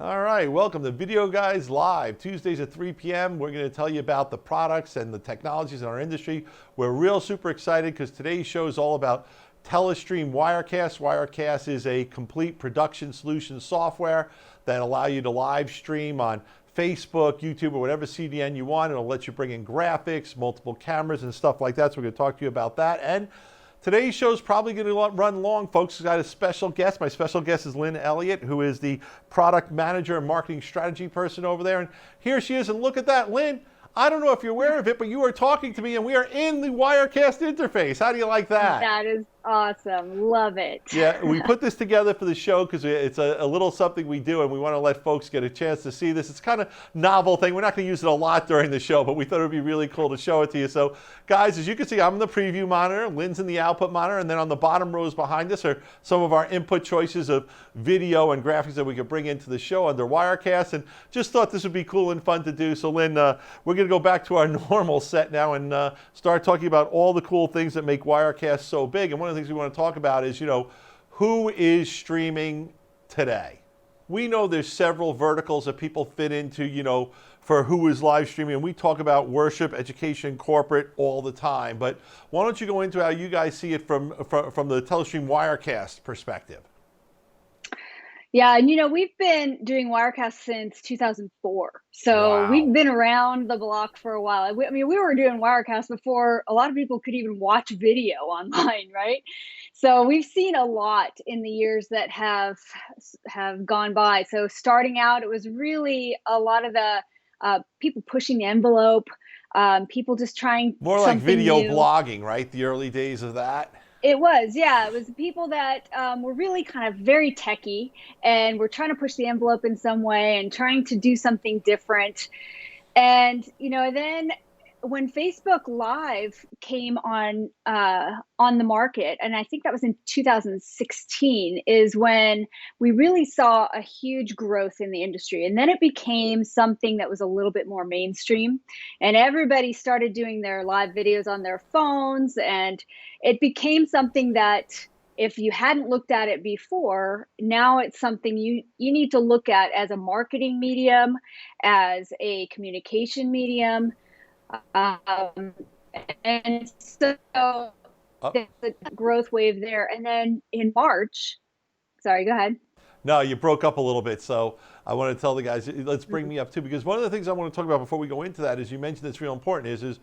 All right, welcome to Video Guys Live, Tuesdays at 3 p.m. We're going to tell you about the products and the technologies in our industry. We're real super excited because today's show is all about Telestream Wirecast. Wirecast is a complete production solution software that allow you to live stream on Facebook, YouTube, or whatever CDN you want. It'll let you bring in graphics, multiple cameras, and stuff like that. So we're going to talk to you about that. And today's show is probably going to run long, folks. We've got a special guest. My special guest is Lynn Elliott, who is the product manager and marketing strategy person over there. And here she is. And look at that, Lynn. I don't know if you're aware of it, but you are talking to me, and we are in the Wirecast interface. How do you like that? That is awesome. Love it. Yeah, we put this together for the show because it's a little something we do, and we want to let folks get a chance to see this. It's kind of novel thing. We're not going to use it a lot during the show, but we thought it would be really cool to show it to you. So, guys, as you can see, I'm in the preview monitor. Lynn's in the output monitor, and then on the bottom rows behind us are some of our input choices of video and graphics that we could bring into the show under Wirecast, and just thought this would be cool and fun to do. So, Lynn, we're going to go back to our normal set now and start talking about all the cool things that make Wirecast so big. And one of the things we want to talk about is, who is streaming today? We know there's several verticals that people fit into, for who is live streaming. And we talk about worship, education, corporate all the time. But why don't you go into how you guys see it from the Telestream Wirecast perspective? Yeah, and we've been doing Wirecast since 2004. So Wow. we've been around the block for a while. We were doing Wirecast before a lot of people could even watch video online, right? So we've seen a lot in the years that have gone by. So starting out, it was really a lot of the people pushing the envelope, people just trying More like something video new. blogging, right? The early days of that. It was, yeah. It was people that were really kind of very techy and were trying to push the envelope in some way and trying to do something different. And then when Facebook Live came on the market, and I think that was in 2016, is when we really saw a huge growth in the industry. And then it became something that was a little bit more mainstream, and everybody started doing their live videos on their phones, and it became something that if you hadn't looked at it before, now it's something you need to look at as a marketing medium, as a communication medium. And so there's a growth wave there. And then in March, sorry, go ahead. No, you broke up a little bit, so I want to tell the guys, let's bring me up too, because one of the things I want to talk about before we go into that is you mentioned that's real important is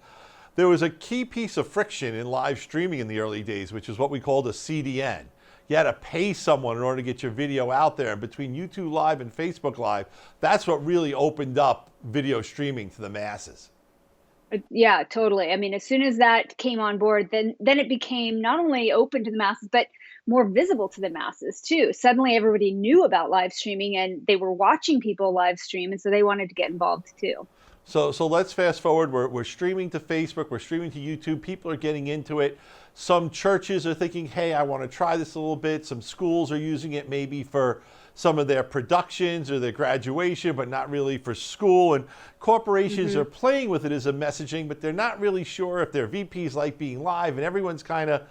there was a key piece of friction in live streaming in the early days, which is what we called a CDN. You had to pay someone in order to get your video out there. And between YouTube Live and Facebook Live, that's what really opened up video streaming to the masses. Yeah, totally. I mean, as soon as that came on board, then it became not only open to the masses, but more visible to the masses too. Suddenly everybody knew about live streaming and they were watching people live stream, and so they wanted to get involved too. So let's fast forward. We're streaming to Facebook, we're streaming to YouTube, people are getting into it. Some churches are thinking, hey, I want to try this a little bit. Some schools are using it maybe for some of their productions or their graduation, but not really for school. And corporations are playing with it as a messaging, but they're not really sure if their VPs like being live, and everyone's kind of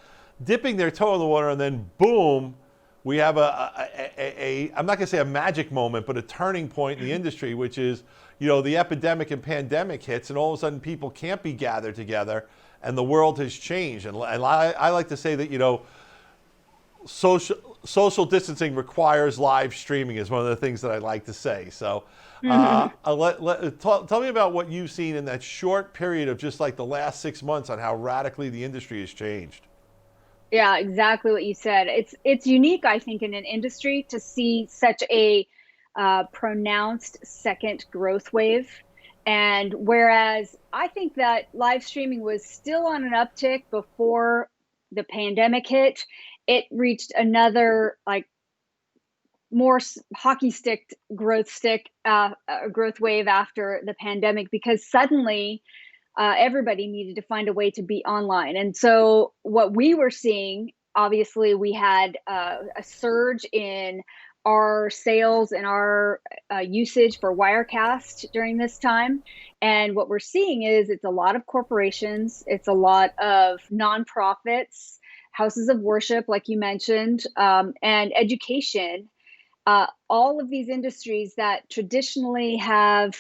dipping their toe in the water, and then boom, we have I'm not going to say a magic moment, but a turning point in the industry, which is, the epidemic and pandemic hits, and all of a sudden people can't be gathered together, and the world has changed. And I like to say that, social distancing requires live streaming is one of the things that I like to say. So tell me about what you've seen in that short period of just like the last 6 months on how radically the industry has changed. Yeah, exactly what you said. It's unique, I think, in an industry to see such a pronounced second growth wave. And whereas I think that live streaming was still on an uptick before the pandemic hit, it reached another more hockey stick growth wave after the pandemic, because suddenly everybody needed to find a way to be online. And so what we were seeing, obviously, we had a surge in our sales and our usage for Wirecast during this time. And what we're seeing is it's a lot of corporations, it's a lot of nonprofits, houses of worship, like you mentioned, and education all of these industries that traditionally have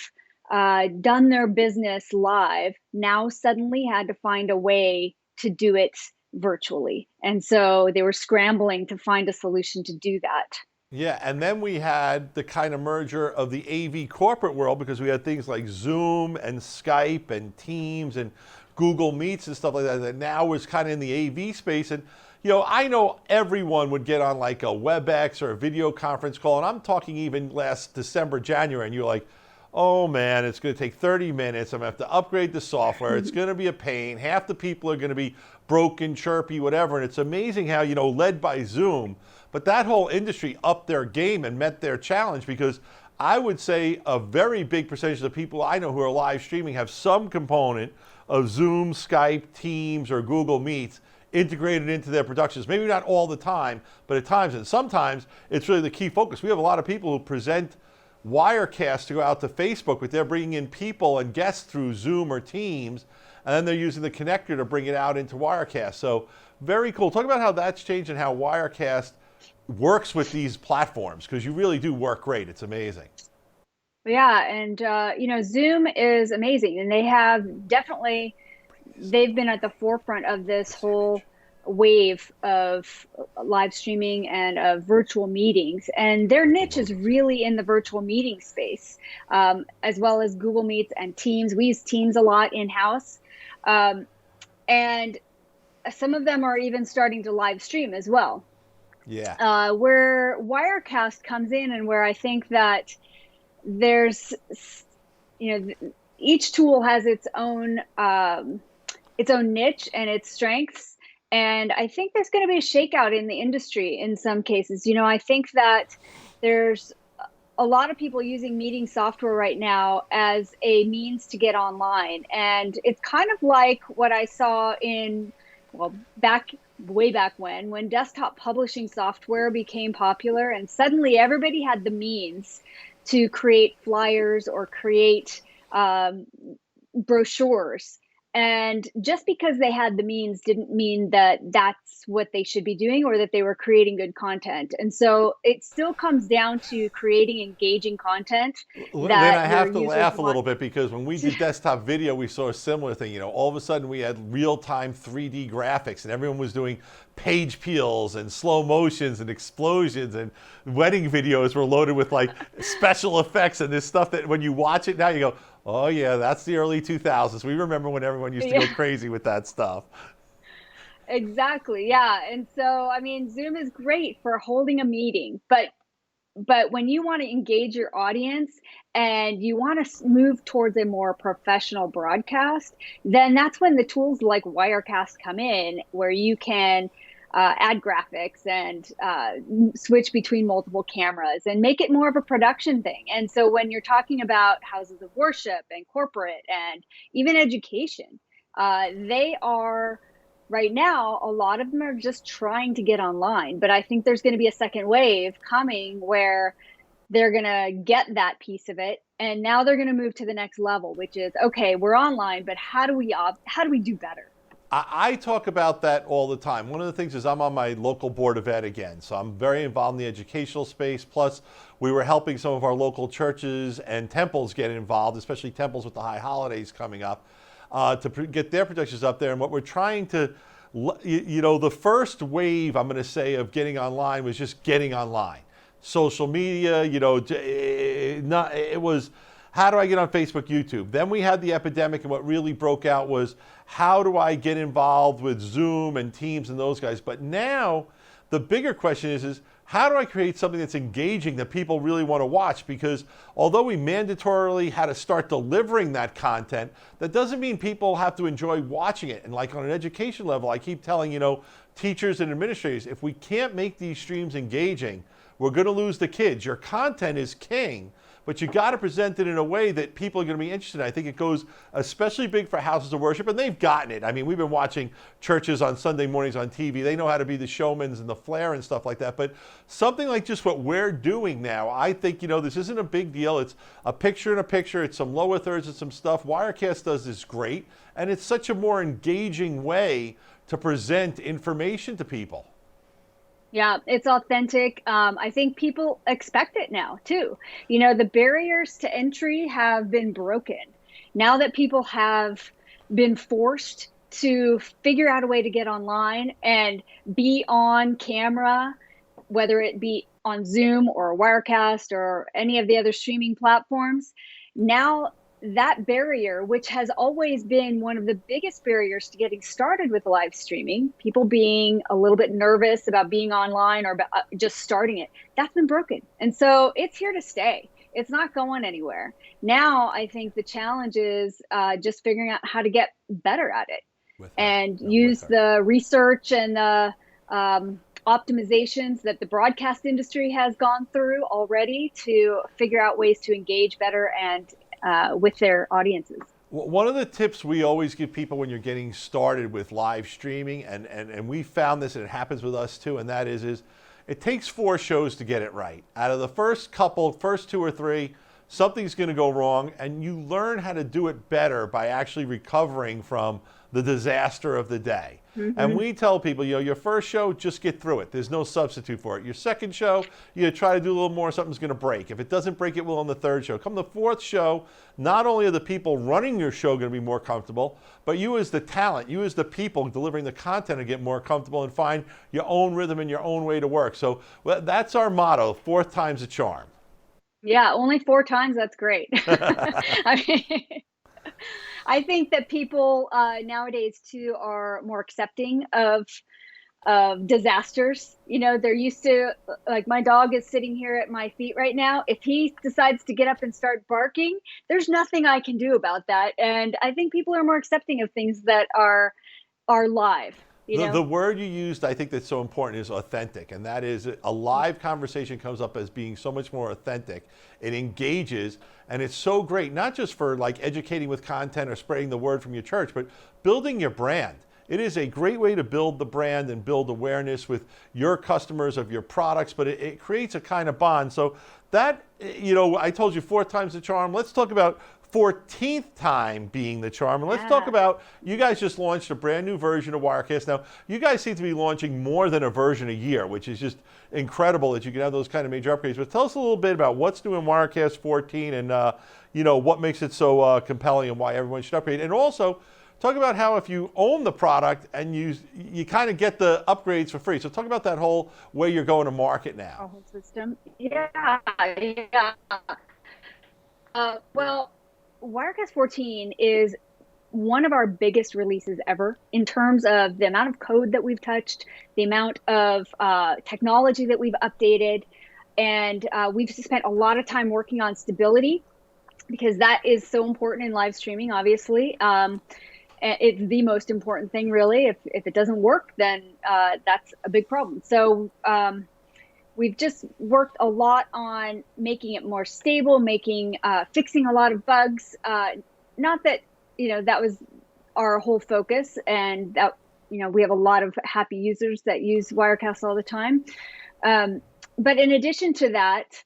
done their business live now suddenly had to find a way to do it virtually. And so they were scrambling to find a solution to do that. Yeah, and then we had the kind of merger of the AV corporate world because we had things like Zoom and Skype and Teams and Google Meets and stuff like that that now was kind of in the AV space. And, I know everyone would get on like a WebEx or a video conference call, and I'm talking even last December, January, and you're like, oh man, it's going to take 30 minutes. I'm going to have to upgrade the software. It's going to be a pain. Half the people are going to be broken, chirpy, whatever. And it's amazing how, led by Zoom, but that whole industry upped their game and met their challenge because I would say a very big percentage of the people I know who are live streaming have some component of Zoom, Skype, Teams, or Google Meets integrated into their productions. Maybe not all the time, but at times, and sometimes it's really the key focus. We have a lot of people who present Wirecast to go out to Facebook, but they're bringing in people and guests through Zoom or Teams, and then they're using the connector to bring it out into Wirecast. So very cool. Talk about how that's changed and how Wirecast works with these platforms, because you really do work great. It's amazing. Yeah, and Zoom is amazing, and they've been at the forefront of this whole wave of live streaming and of virtual meetings, and their niche is really in the virtual meeting space, as well as Google Meets and Teams. We use Teams a lot in-house, and some of them are even starting to live stream as well. Yeah. Where Wirecast comes in, and where I think that there's, each tool has its own niche and its strengths. And I think there's going to be a shakeout in the industry in some cases. I think that there's a lot of people using meeting software right now as a means to get online. And it's kind of like what I saw way back when desktop publishing software became popular, and suddenly everybody had the means to create flyers or create brochures. And just because they had the means didn't mean that that's what they should be doing or that they were creating good content. And so it still comes down to creating engaging content. Lynn, I have to laugh a little bit because when we did desktop video, we saw a similar thing. All of a sudden we had real-time 3D graphics and everyone was doing page peels and slow motions and explosions, and wedding videos were loaded with like special effects and this stuff that when you watch it now you go, oh yeah, that's the early 2000s. We remember when everyone used to go crazy with that stuff. Exactly, yeah. And so, Zoom is great for holding a meeting, but when you want to engage your audience and you want to move towards a more professional broadcast, then that's when the tools like Wirecast come in, where you can add graphics and switch between multiple cameras and make it more of a production thing. And so when you're talking about houses of worship and corporate and even education, they are right now, a lot of them are just trying to get online. But I think there's going to be a second wave coming where they're going to get that piece of it. And now they're going to move to the next level, which is, okay, we're online, but how do we do better? I talk about that all the time. One of the things is I'm on my local board of ed again, so I'm very involved in the educational space. Plus, we were helping some of our local churches and temples get involved, especially temples with the high holidays coming up, to get their productions up there. And what we're trying to, the first wave, I'm going to say, of getting online was just getting online. Social media, it was, how do I get on Facebook, YouTube? Then we had the epidemic, and what really broke out was, how do I get involved with Zoom and Teams and those guys? But now, the bigger question is how do I create something that's engaging that people really want to watch? Because although we mandatorily had to start delivering that content, that doesn't mean people have to enjoy watching it. And like on an education level, I keep telling, teachers and administrators, if we can't make these streams engaging, we're going to lose the kids. Your content is king, but you got to present it in a way that people are going to be interested in. I think it goes especially big for houses of worship, and they've gotten it. We've been watching churches on Sunday mornings on TV. They know how to be the showmans and the flair and stuff like that. But something like just what we're doing now, I think, this isn't a big deal. It's a picture in a picture. It's some lower thirds and some stuff. Wirecast does this great, and it's such a more engaging way to present information to people. Yeah, it's authentic. I think people expect it now too. The barriers to entry have been broken. Now that people have been forced to figure out a way to get online and be on camera, whether it be on Zoom or Wirecast or any of the other streaming platforms, now that barrier, which has always been one of the biggest barriers to getting started with live streaming, people being a little bit nervous about being online or just starting it, that's been broken. And so it's here to stay. It's not going anywhere. Now, I think the challenge is just figuring out how to get better at it With her. and No, with use her. the research and the optimizations that the broadcast industry has gone through already to figure out ways to engage better and with their audiences. One of the tips we always give people when you're getting started with live streaming, and we found this, and it happens with us too, and that is it takes 4 shows to get it right. Out of the first 2 or 3, something's going to go wrong, and you learn how to do it better by actually recovering from the disaster of the day. And we tell people, your first show, just get through it. There's no substitute for it. Your second show, you try to do a little more, something's going to break. If it doesn't break, it will on the third show. Come the 4th show, not only are the people running your show going to be more comfortable, but you as the talent, you as the people delivering the content, to get more comfortable and find your own rhythm and your own way to work. So that's our motto: 4th time's a charm. Yeah, only 4 times. That's great. I mean, I think that people nowadays too are more accepting of disasters. They're used to, like, my dog is sitting here at my feet right now. If he decides to get up and start barking, there's nothing I can do about that. And I think people are more accepting of things that are live. The word you used, I think that's so important, is authentic. And that is, a live conversation comes up as being so much more authentic. It engages, and it's so great, not just for like educating with content or spreading the word from your church, but building your brand. It is a great way to build the brand and build awareness with your customers of your products, but it creates a kind of bond. So that, I told you 4 times the charm. Let's talk about 14th time being the charm. And let's talk about, you guys just launched a brand new version of Wirecast. Now, you guys seem to be launching more than a version a year, which is just incredible that you can have those kind of major upgrades. But tell us a little bit about what's new in Wirecast 14 and, what makes it so compelling and why everyone should upgrade. And also, talk about how if you own the product and you kind of get the upgrades for free. So talk about that whole way you're going to market now. Our whole system. Yeah. Well, Wirecast 14 is one of our biggest releases ever in terms of the amount of code that we've touched, the amount of technology that we've updated, and we've spent a lot of time working on stability, because that is so important in live streaming, obviously. It's the most important thing, really. If it doesn't work, then that's a big problem. So we've just worked a lot on making it more stable, fixing a lot of bugs. Not that, that was our whole focus, and that, we have a lot of happy users that use Wirecast all the time. But in addition to that,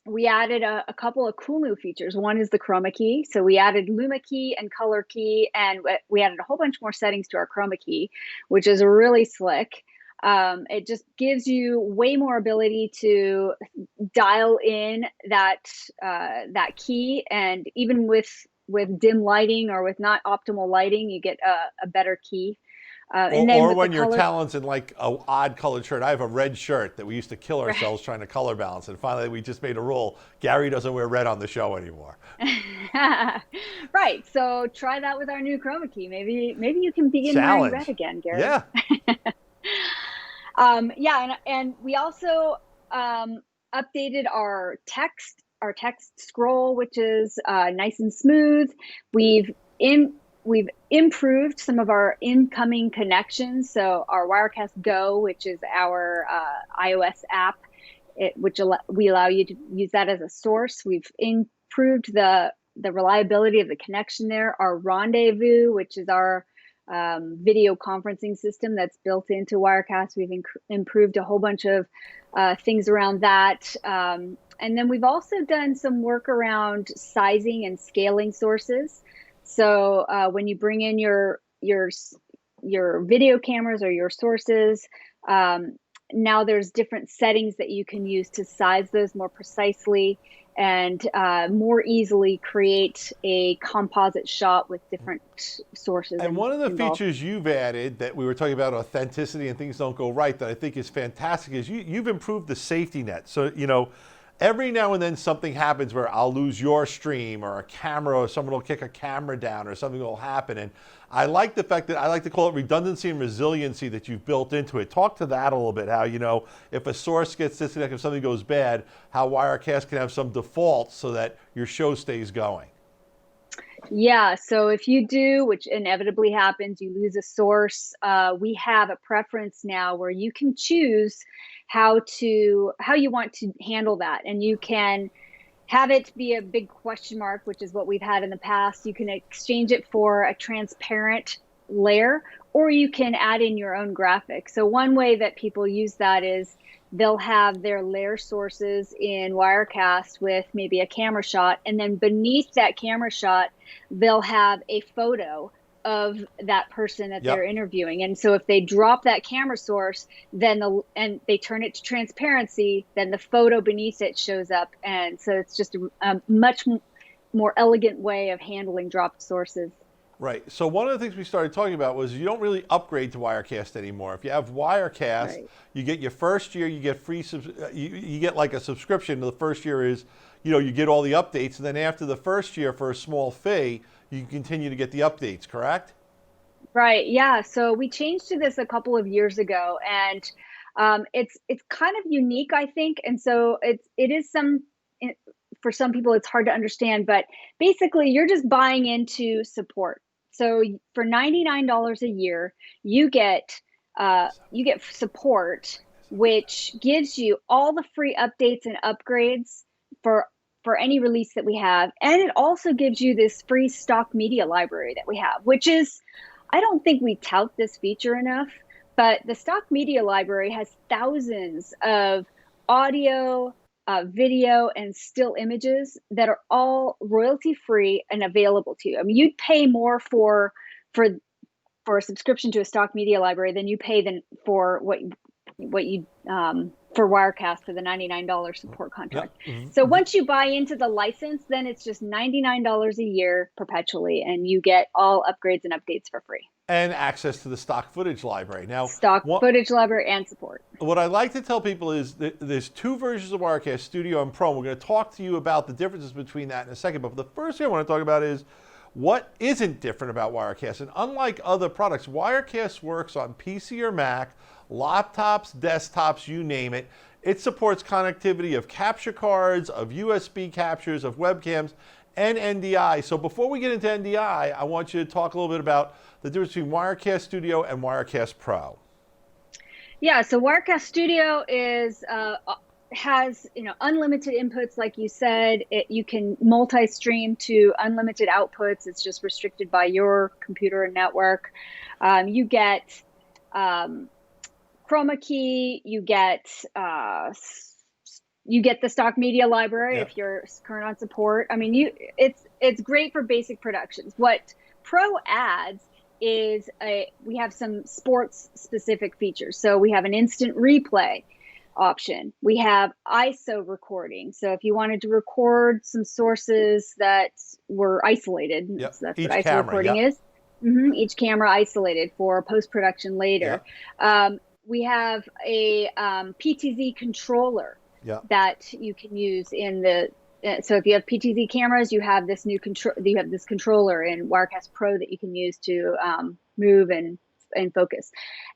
we added a couple of cool new features. One is the chroma key. So we added luma key and color key, and we added a whole bunch more settings to our chroma key, which is really slick. It just gives you way more ability to dial in that key, and even with dim lighting or with not optimal lighting, you get a better key. And then or when your talent's in like an odd colored shirt. I have a red shirt that we used to kill ourselves trying to color balance, and finally we just made a rule: Gary doesn't wear red on the show anymore. Right. So try that with our new chroma key. Maybe you can begin wearing red again, Gary. Yeah. And we also updated our text scroll, which is nice and smooth. We've improved some of our incoming connections. So our Wirecast Go, which is our iOS app, we allow you to use that as a source. We've improved the reliability of the connection there. Our Rendezvous, which is our video conferencing system that's built into Wirecast, we've improved a whole bunch of things around that. And then we've also done some work around sizing and scaling sources. So when you bring in your video cameras or your sources, now there's different settings that you can use to size those more precisely and more easily create a composite shot with different sources And one of the involved. features you've added that we were talking about authenticity and things don't go right that I think is fantastic is you've improved the safety net. So, every now and then something happens where I'll lose your stream or a camera or someone will kick a camera down or something will happen. And I like the fact that I like to call it redundancy and resiliency that you've built into it. Talk to that a little bit, how, if a source gets disconnected, if something goes bad, how Wirecast can have some defaults so that your show stays going. Yeah, so if you do, which inevitably happens, you lose a source, we have a preference now where you can choose how you want to handle that. And you can have it be a big question mark, which is what we've had in the past. You can exchange it for a transparent layer, or you can add in your own graphic. So one way that people use that is they'll have their layer sources in Wirecast with maybe a camera shot, and then beneath that camera shot, they'll have a photo of that person that they're interviewing. And so if they drop that camera source, then and they turn it to transparency, then the photo beneath it shows up. And so it's just a much more elegant way of handling dropped sources. Right. So one of the things we started talking about was you don't really upgrade to Wirecast anymore. If you have Wirecast, you get your first year, you get free, you get like a subscription. The first year is, you get all the updates. And then after the first year for a small fee, you can continue to get the updates, correct? Right. Yeah. So we changed to this a couple of years ago, and it's kind of unique, I think. And so it is for some people, it's hard to understand, but basically you're just buying into support. So for $99 a year, you get support, which gives you all the free updates and upgrades for any release that we have. And it also gives you this free stock media library that we have, which is, I don't think we tout this feature enough, but the stock media library has thousands of audio, video, and still images that are all royalty free and available to you. I mean, you'd pay more for a subscription to a stock media library than you pay for what you for Wirecast for the $99 support contract. So once you buy into the license, then it's just $99 a year perpetually, and you get all upgrades and updates for free. And access to the stock footage library. Now, footage library and support. What I like to tell people is that there's two versions of Wirecast, Studio and Pro. And we're going to talk to you about the differences between that in a second. But the first thing I want to talk about is what isn't different about Wirecast. And unlike other products, Wirecast works on PC or Mac, laptops, desktops, you name it. It supports connectivity of capture cards, of USB captures, of webcams, and NDI. So before we get into NDI, I want you to talk a little bit about the difference between Wirecast Studio and Wirecast Pro. Yeah, so Wirecast Studio has unlimited inputs, like you said. You can multi-stream to unlimited outputs. It's just restricted by your computer and network. You get chroma key. You get the stock media library if you're current on support. I mean, it's great for basic productions. What Pro adds is we have some sports specific features. So we have an instant replay option. We have ISO recording. So if you wanted to record some sources that were isolated, so that's what ISO recording is. Each camera isolated for post-production later. We have a PTZ controller that you can use in the. So if you have PTZ cameras, you have this new you have this controller in Wirecast Pro that you can use to move and focus.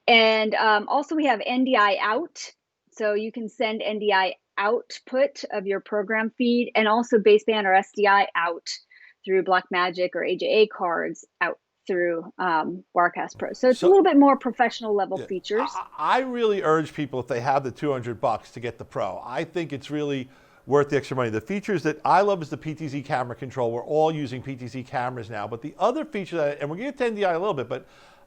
And also we have NDI out. So you can send NDI output of your program feed, and also baseband or SDI out through Blackmagic or AJA cards out through Wirecast Pro. So it's a little bit more professional level features. I really urge people, if they have the $200, to get the Pro. I think it's really worth the extra money. The features that I love is the PTZ camera control. We're all using PTZ cameras now, but the other feature and we're going to get to NDI a little bit, but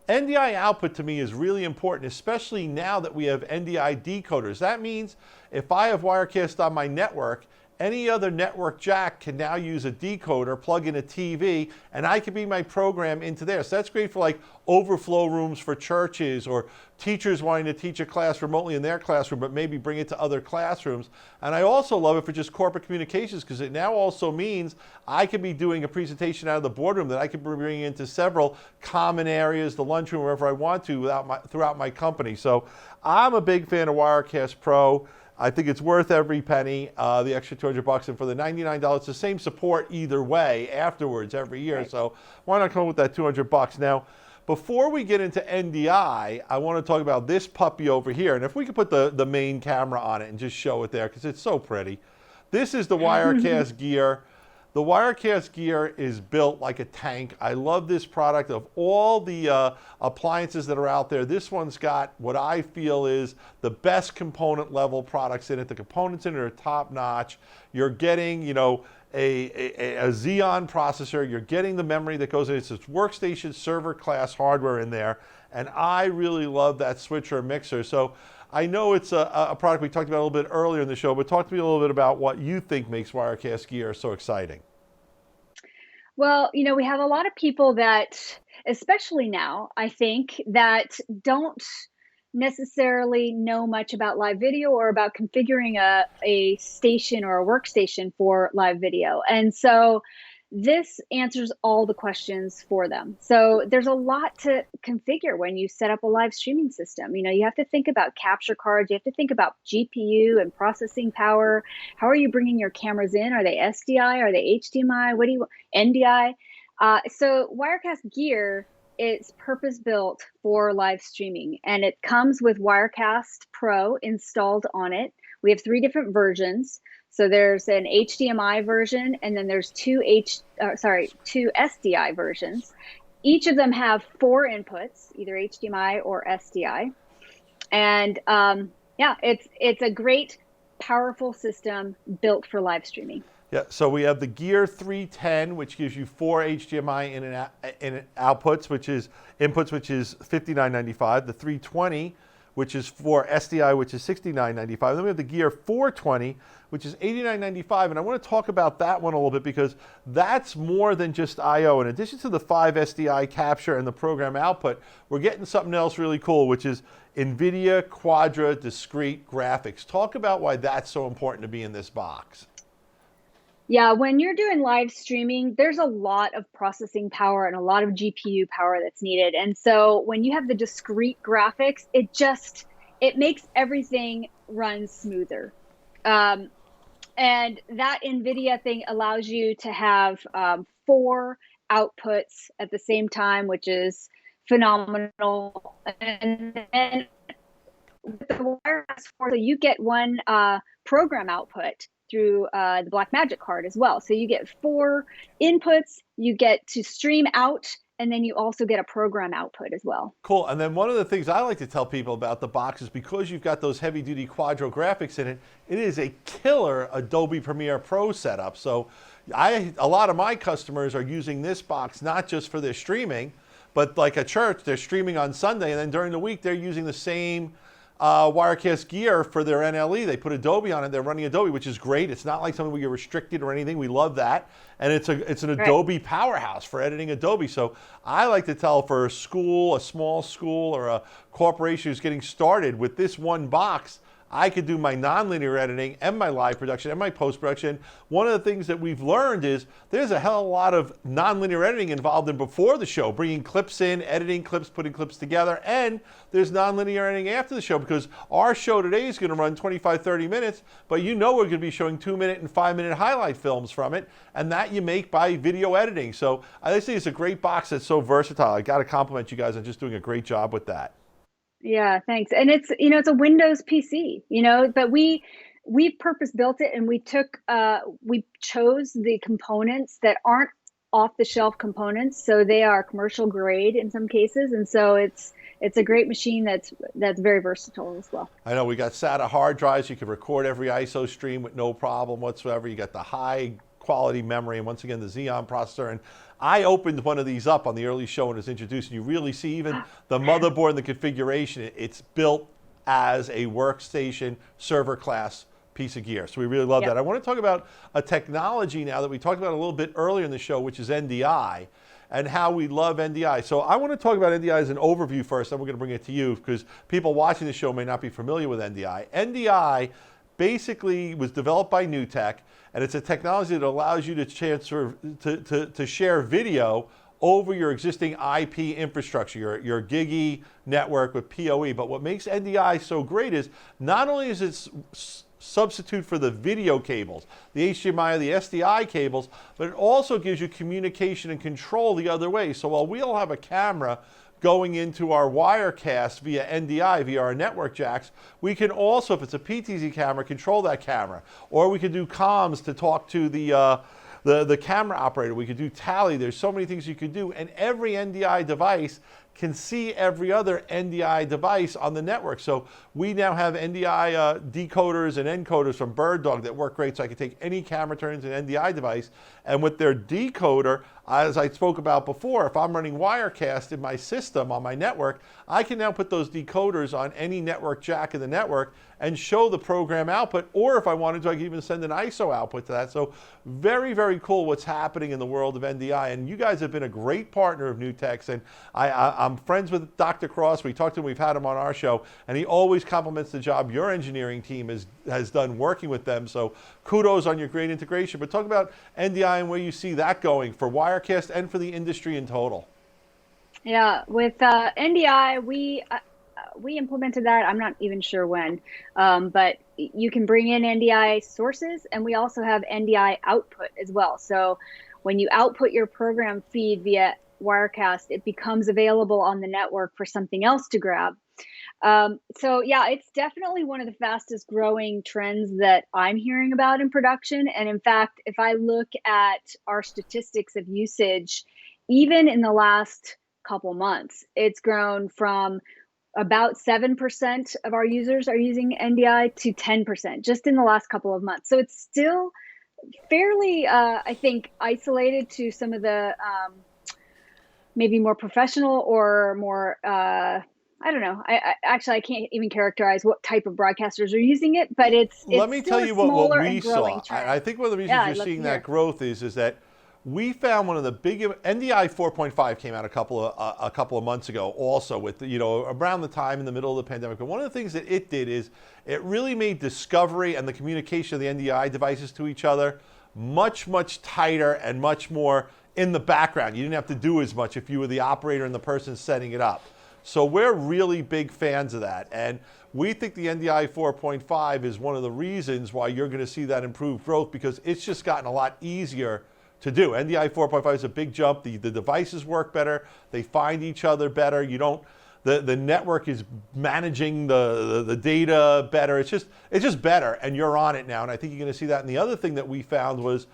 NDI output to me is really important, especially now that we have NDI decoders. That means if I have Wirecast on my network any other network jack can now use a decoder, plug in a TV, and I can be my program into there. So that's great for like overflow rooms for churches or teachers wanting to teach a class remotely in their classroom, but maybe bring it to other classrooms. And I also love it for just corporate communications, because it now also means I could be doing a presentation out of the boardroom that I could bring into several common areas, the lunchroom, wherever I want to throughout my company. So I'm a big fan of Wirecast Pro. I think it's worth every penny, the extra $200, and for the $99, it's the same support either way afterwards every year. Right. So why not come with that $200? Now, before we get into NDI, I want to talk about this puppy over here. And if we could put the main camera on it and just show it there, because it's so pretty. This is the Wirecast Gear. The Wirecast Gear is built like a tank. I love this product. Of all the appliances that are out there, this one's got what I feel is the best component level products in it. The components in it are top notch. You're getting, you know, a Xeon processor. You're getting the memory that goes in. It's this workstation server class hardware in there. And I really love that switcher mixer. So I know it's a product we talked about a little bit earlier in the show, but talk to me a little bit about what you think makes Wirecast Gear so exciting. Well, you know, we have a lot of people that, especially now, I think, that don't necessarily know much about live video or about configuring a station or a workstation for live video. And so this answers all the questions for them. So there's a lot to configure when you set up a live streaming system. You know, you have to think about capture cards, you have to think about GPU and processing power. How are you bringing your cameras in? Are they SDI? Are they HDMI? What do you NDI? So Wirecast Gear is purpose built for live streaming, and it comes with Wirecast Pro installed on it. We have 3 different versions. So there's an HDMI version, and then there's two SDI versions. Each of them have 4 inputs, either HDMI or SDI. And yeah, it's a great, powerful system built for live streaming. Yeah, so we have the Gear 310, which gives you 4 HDMI in and outputs, which is inputs, which is $59.95. The 320, which is for SDI, which is $69.95. Then we have the Gear 420, which is $89.95. And I want to talk about that one a little bit, because that's more than just I/O. In addition to the 5 SDI capture and the program output, we're getting something else really cool, which is NVIDIA Quadra discrete graphics. Talk about why that's so important to be in this box. Yeah, when you're doing live streaming, there's a lot of processing power and a lot of GPU power that's needed. And so when you have the discrete graphics, it makes everything run smoother. And that NVIDIA thing allows you to have 4 outputs at the same time, which is phenomenal. And then with the Wirecast 4, so you get one program output through the Blackmagic card as well. So you get 4 inputs, you get to stream out, and then you also get a program output as well. Cool. And then one of the things I like to tell people about the box is, because you've got those heavy duty Quadro graphics in it, it is a killer Adobe Premiere Pro setup. So a lot of my customers are using this box not just for their streaming, but like a church, they're streaming on Sunday, and then during the week they're using the same Wirecast Gear for their NLE. They put Adobe on it. They're running Adobe, which is great. It's not like something where you're restricted or anything. We love that. And it's an Adobe powerhouse for editing Adobe. So I like to tell, for a school, a small school, or a corporation who's getting started with this one box, I could do my nonlinear editing and my live production and my post-production. One of the things that we've learned is there's a hell of a lot of nonlinear editing involved in before the show, bringing clips in, editing clips, putting clips together, and there's nonlinear editing after the show, because our show today is going to run 25, 30 minutes, but you know we're going to be showing 2-minute and 5-minute highlight films from it, and that you make by video editing. So I think it's a great box that's so versatile. I got to compliment you guys on just doing a great job with that. Yeah, thanks. And it's, you know, it's a Windows PC, you know, but we purpose built it, and we chose the components that aren't off the shelf components. So they are commercial grade in some cases. And so it's a great machine that's very versatile as well. I know we got SATA hard drives. You can record every ISO stream with no problem whatsoever. You got the high quality memory, and once again, the Xeon processor. And I opened one of these up on the early show when it was introduced, and you really see even the motherboard and the configuration. It's built as a workstation server class piece of gear. So we really love that. I want to talk about a technology now that we talked about a little bit earlier in the show, which is NDI, and how we love NDI. So I want to talk about NDI as an overview first, then we're going to bring it to you because people watching the show may not be familiar with NDI. NDI basically was developed by NewTek, and it's a technology that allows you to transfer to share video over your existing IP infrastructure, your GigE network with PoE. But what makes NDI so great is not only is it substitute for the video cables, the HDMI or the SDI cables, but it also gives you communication and control the other way. So while we all have a camera going into our Wirecast via NDI, via our network jacks, we can also, if it's a PTZ camera, control that camera. Or we can do comms to talk to the camera operator. We could do tally. There's so many things you could do. And every NDI device can see every other NDI device on the network. So we now have NDI decoders and encoders from BirdDog that work great. So I can take any camera, turn into an NDI device. And with their decoder, as I spoke about before, if I'm running Wirecast in my system on my network, I can now put those decoders on any network jack in the network and show the program output. Or if I wanted to, I could even send an ISO output to that. So very, very cool what's happening in the world of NDI. And you guys have been a great partner of NewTek's. And I'm friends with Dr. Cross. We talked to him, we've had him on our show, and he always compliments the job your engineering team has done working with them. So kudos on your great integration. But talk about NDI and where you see that going for Wirecast and for the industry in total. Yeah, with NDI, we implemented that. I'm not even sure when, but you can bring in NDI sources, and we also have NDI output as well. So when you output your program feed via Wirecast, it becomes available on the network for something else to grab. So yeah, it's definitely one of the fastest growing trends that I'm hearing about in production. And in fact, if I look at our statistics of usage, even in the last couple months, it's grown from about 7% of our users are using NDI to 10% just in the last couple of months. So it's still fairly, I think, isolated to some of the maybe more professional or more, I don't know. I can't even characterize what type of broadcasters are using it, but it's Let me tell you what we saw. I think one of the reasons you're seeing that growth is that we found one of the big NDI 4.5 came out a couple of months ago, also with around the time in the middle of the pandemic. But one of the things that it did is it really made discovery and the communication of the NDI devices to each other much tighter and much more in the background. You didn't have to do as much if you were the operator and the person setting it up. So we're really big fans of that. And we think the NDI 4.5 is one of the reasons why you're going to see that improved growth, because it's just gotten a lot easier to do. NDI 4.5 is a big jump. The devices work better. They find each other better. The network is managing the data better. It's just better, and you're on it now. And I think you're going to see that. And the other thing that we found was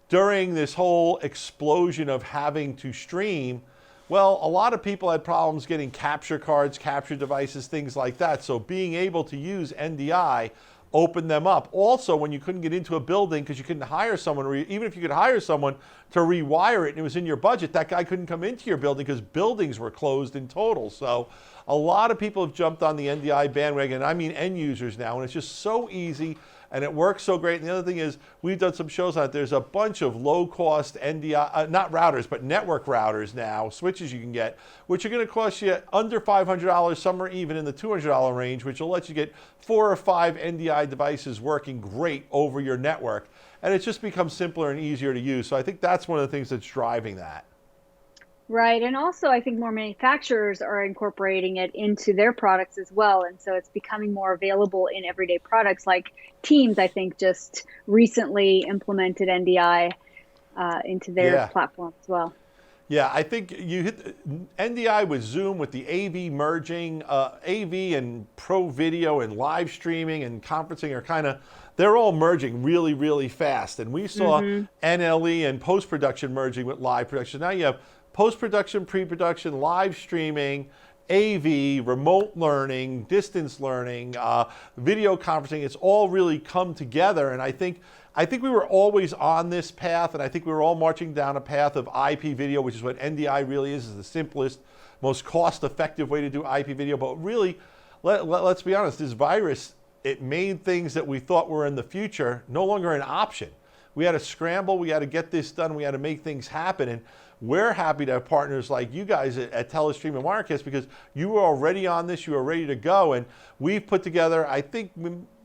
during this whole explosion of having to stream, well, a lot of people had problems getting capture cards, capture devices, things like that. So being able to use NDI opened them up. Also, when you couldn't get into a building because you couldn't hire someone, or even if you could hire someone to rewire it and it was in your budget, that guy couldn't come into your building because buildings were closed in total. So a lot of people have jumped on the NDI bandwagon. I mean end users now, and it's just so easy. And it works so great. And the other thing is, we've done some shows on it. There's a bunch of low-cost NDI, not routers, but network routers now, switches you can get, which are going to cost you under $500, some are even in the $200 range, which will let you get 4 or 5 NDI devices working great over your network. And it's just becomes simpler and easier to use. So I think that's one of the things that's driving that. Right. And also, I think more manufacturers are incorporating it into their products as well. And so it's becoming more available in everyday products. Like Teams, I think, just recently implemented NDI into their platform as well. Yeah, I think you hit NDI with Zoom, with the AV merging. AV and pro video and live streaming and conferencing are they're all merging really, really fast. And we saw NLE and post-production merging with live production. Now you have post-production, pre-production, live streaming, AV, remote learning, distance learning, video conferencing. It's all really come together. And I think we were always on this path, and I think we were all marching down a path of IP video, which is what NDI really is the simplest, most cost-effective way to do IP video. But really, let's be honest, this virus it made things that we thought were in the future no longer an option. We had to scramble, we had to get this done, we had to make things happen. And we're happy to have partners like you guys at Telestream and Wirecast, because you were already on this, you were ready to go. And we've put together, I think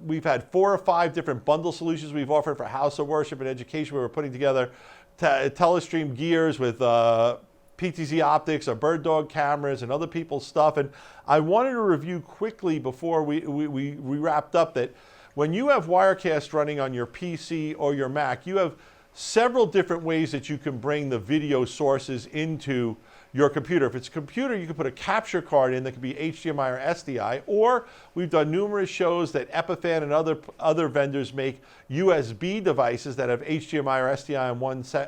we've had 4 or 5 different bundle solutions we've offered for house of worship and education. We were putting together Telestream Gears with PTZ optics, our bird dog cameras, and other people's stuff. And I wanted to review quickly before we wrapped up that when you have Wirecast running on your PC or your Mac, you have several different ways that you can bring the video sources into your computer. If it's a computer, you can put a capture card in that could be HDMI or SDI, or we've done numerous shows that Epiphan and other vendors make USB devices that have HDMI or SDI on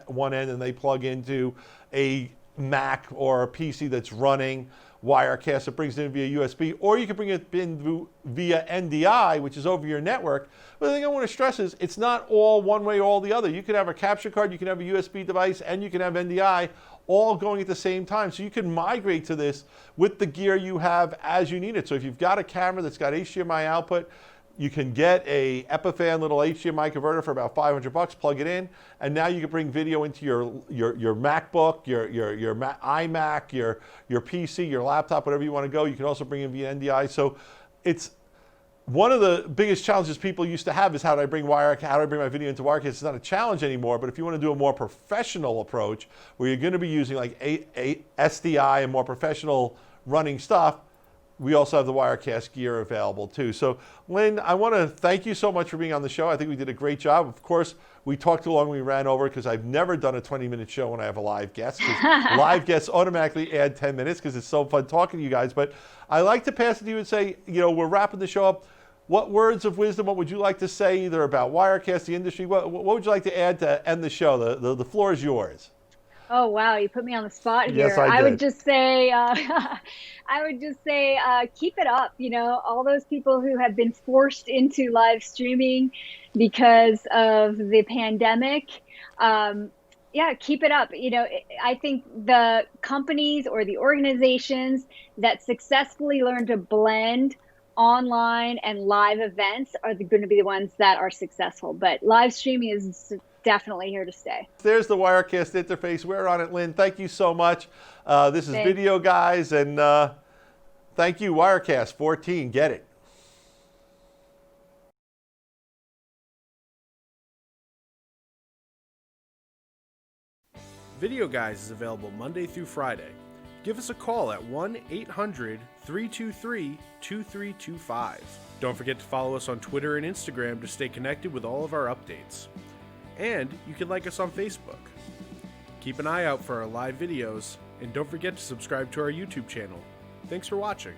one end, and they plug into a Mac or a PC that's running Wirecast. It brings it in via USB, or you can bring it in via NDI, which is over your network. But the thing I want to stress is it's not all one way or all the other. You can have a capture card, you can have a USB device, and you can have NDI all going at the same time. So you can migrate to this with the gear you have as you need it. So if you've got a camera that's got HDMI output, you can get a Epiphan little HDMI converter for about $500, plug it in, and now you can bring video into your MacBook, your iMac, your PC, your laptop, whatever you want to go. You can also bring in via NDI. So it's one of the biggest challenges people used to have is how do I bring my video into Wirecast? It's not a challenge anymore, but if you want to do a more professional approach where you're going to be using like a SDI and more professional running stuff, we also have the Wirecast Gear available too. So Lynn, I want to thank you so much for being on the show. I think we did a great job. Of course, we talked too long, we ran over, because I've never done a 20-minute show when I have a live guest, because live guests automatically add 10 minutes because it's so fun talking to you guys. But I like to pass it to you and say, we're wrapping the show up. What words of wisdom, what would you like to say either about Wirecast, the industry? What would you like to add to end the show? The floor is yours. Oh wow, you put me on the spot here. Yes, I did. I would just say, keep it up. All those people who have been forced into live streaming because of the pandemic, keep it up. I think the companies or the organizations that successfully learn to blend online and live events are going to be the ones that are successful. But live streaming is definitely here to stay. There's the Wirecast interface. We're on it, Lynn. Thank you so much. This is Video Guys, and thank you, Wirecast 14. Get it. Video Guys is available Monday through Friday. Give us a call at 1-800-323-2325. Don't forget to follow us on Twitter and Instagram to stay connected with all of our updates. And you can like us on Facebook. Keep an eye out for our live videos, and don't forget to subscribe to our YouTube channel. Thanks for watching.